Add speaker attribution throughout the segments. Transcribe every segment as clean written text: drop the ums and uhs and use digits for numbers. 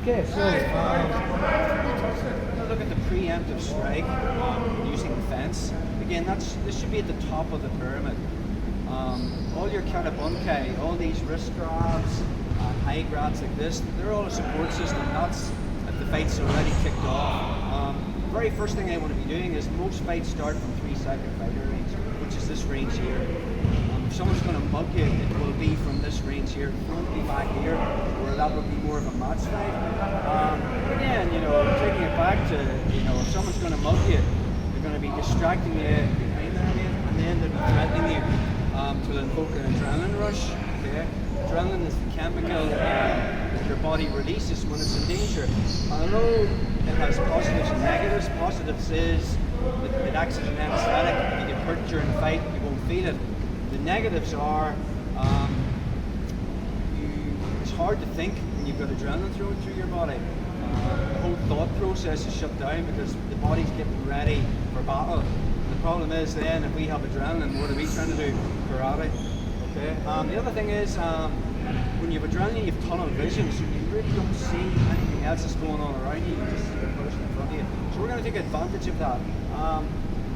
Speaker 1: Okay, so we're going to look at the preemptive strike using the fence. Again, this should be at the top of the pyramid. All your karabunkai, all these wrist grabs, high grabs like this, they're all a support system. That's if the fight's already kicked off. The very first thing I want to be doing is most fights start from 3-second fighter range, which is this range here. If someone's going to mug you, it will be from this range here. It won't be back here, where that would be more of a match fight. Again, taking it back to, if someone's going to mug you, they're going to be distracting you behind them, and then they'll be threatening you to invoke an adrenaline rush. Okay? Adrenaline is the chemical that your body releases when it's in danger. And although it has positives and negatives, positives is that it acts as an anesthetic. If you get hurt during a fight, you won't feel it. The negatives are it's hard to think when you've got adrenaline flowing through your body. The whole thought process is shut down because the body's getting ready for battle. The problem is then if we have adrenaline, what are we trying to do? Karate. Okay. The other thing is when you have adrenaline, you have tunnel vision, so you really don't see anything else that's going on around you. You just see the person in front of you. So we're going to take advantage of that.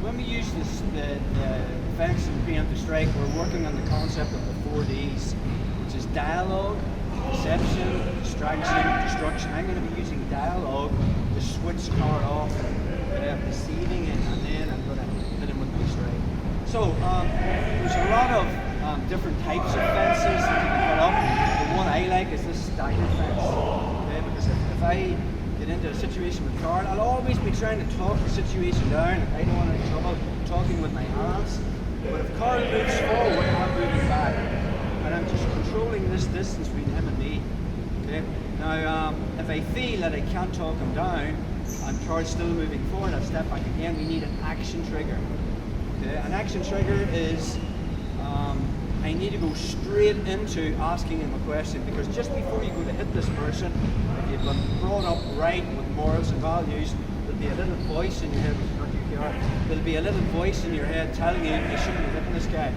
Speaker 1: When we use the fence and preemptive strike, we're working on the concept of the 4Ds, which is dialogue, deception, distraction, destruction. I'm going to be using dialogue to switch Car off, deceiving it, and then I'm going to hit him with my strike. So there's a lot of different types of fences that you can put up. The one I like is this staggered fence, okay? Because if I get into a situation with Carl, I'll always be trying to talk the situation down. If I don't want any trouble talking with my hands. But if Carl moves forward, I'm moving back. And I'm just controlling this distance between him and me. Okay? Now, if I feel that I can't talk him down, and Carl's still moving forward, I'll step back again. We need an action trigger. Okay? An action trigger is I need to go straight into asking him a question, because just before you go to hit this person, if you've been brought up right with morals and values, there'll be a little voice in your head, which is not you, Kiara. There'll be a little voice in your head telling you you shouldn't be hitting this guy.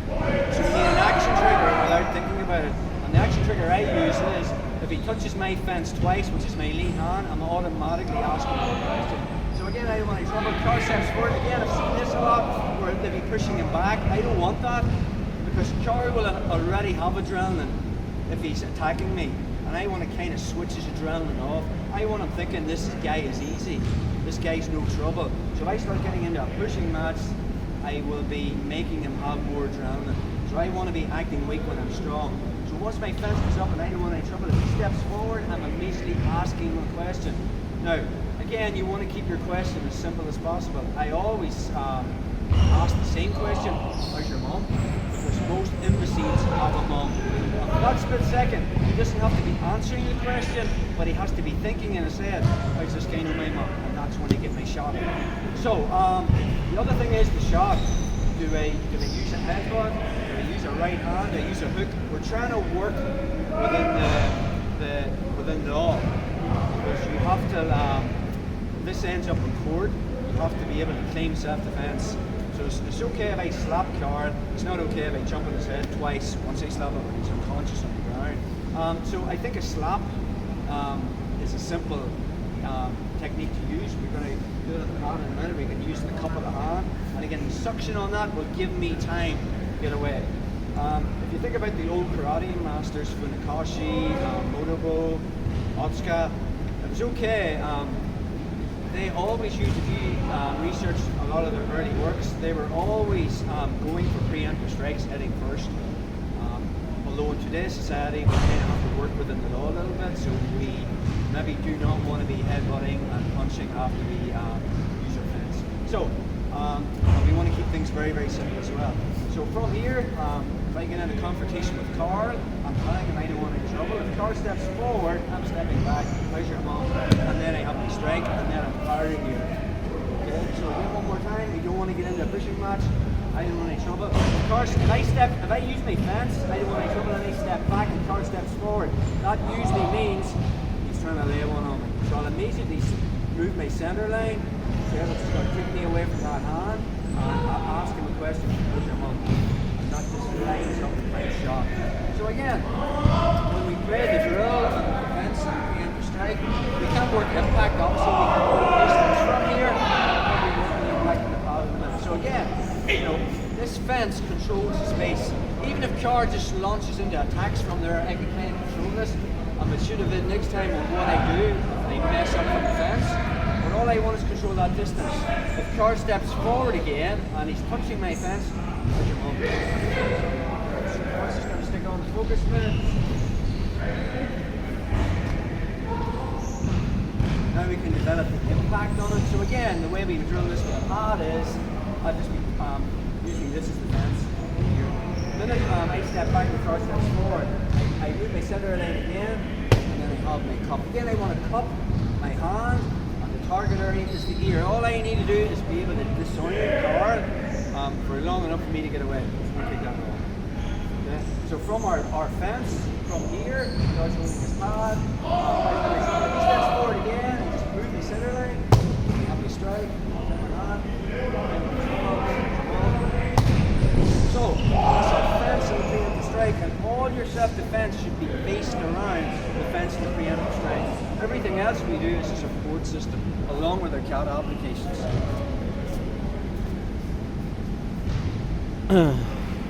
Speaker 1: So you need an action trigger without thinking about it. And the action trigger I use is if he touches my fence twice, which is my lead hand, I'm automatically asking him a question. So again, I don't want any trouble. Car steps forward. Again, I've seen this a lot where they'll be pushing him back. I don't want that, because Car will already have adrenaline if he's attacking me. And I want to kind of switch his adrenaline off. I want him thinking this guy is easy. This guy's no trouble. So if I start getting into a pushing match, I will be making him have more adrenaline. So I want to be acting weak when I'm strong. So once my fence is up and I don't want any trouble, if he steps forward, I'm immediately asking him a question. Now, again, you want to keep your question as simple as possible. I always ask the same question: how's your mom? Because most imbeciles have a mom. For that split second, he doesn't have to be answering the question, but he has to be thinking in his head, how's this guy know my mom? And that's when I get my shot. So, the other thing is the shot. Do I use a headbutt? Do I use a right hand? Do I use a hook? We're trying to work within the law. Because you have to, this ends up in court, you have to be able to claim self-defense. So it's okay if I slap Carl, it's not okay if I jump on his head twice. Once I slap him, he's unconscious on the ground. So I think a slap is a simple technique to use. We're going to do it in the hand in a minute. We can use the cup of the hand. And again, the suction on that will give me time to get away. If you think about the old karate masters, Funakashi, Motobo, Otsuka, it was okay. They always used, if you research a lot of their early works, they were always going for preemptive strikes, hitting first. Although in today's society, we kind of have to work within the law a little bit, so we maybe do not want to be headbutting and punching after we use our fence. So we want to keep things very, very simple as well. So from here, if I get into confrontation with Carl, I'm telling him I don't want any trouble. If Carl steps forward, I'm stepping back. How's your mom? And then I have my strike, and then I'm firing you. Okay, so again, one more time. You don't want to get into a pushing match. I don't want any trouble. If I use my fence, I don't want any trouble, and I step back and Carl steps forward. That usually means he's trying to lay one on me. So I'll immediately move my center line. Okay, which is going to take me away from that hand. I'll ask him a question. How's your mom? And that just lines up my shot. So again, when we play the drill and the fence and the strike, we even if car just launches into attacks from there, I can kind of control this. It should have been next time on what I do if I mess up from the fence. But all I want is control that distance. If car steps forward again and he's touching my fence, push him up. I'm just going to stick on the focus a minute. Now we can develop the impact on it. So again, the way we drill this with a pad is, I'll just be usually this is the fence. The minute I step back and car steps forward, I move my center line again, and then I have my cup. Again, I want to cup my hand, and the target area is the ear. All I need to do is be able to disorient the car for long enough for me to get away. Just want to take that off. Okay? So from our fence, from here, God's holding his pad. If he steps forward again, I just move my center line, I have my strike, my hand, so that's our fence and the preemptive strike, and all your self-defense should be based around the fence and the preemptive strike. Everything else we do is a support system along with our CAD applications.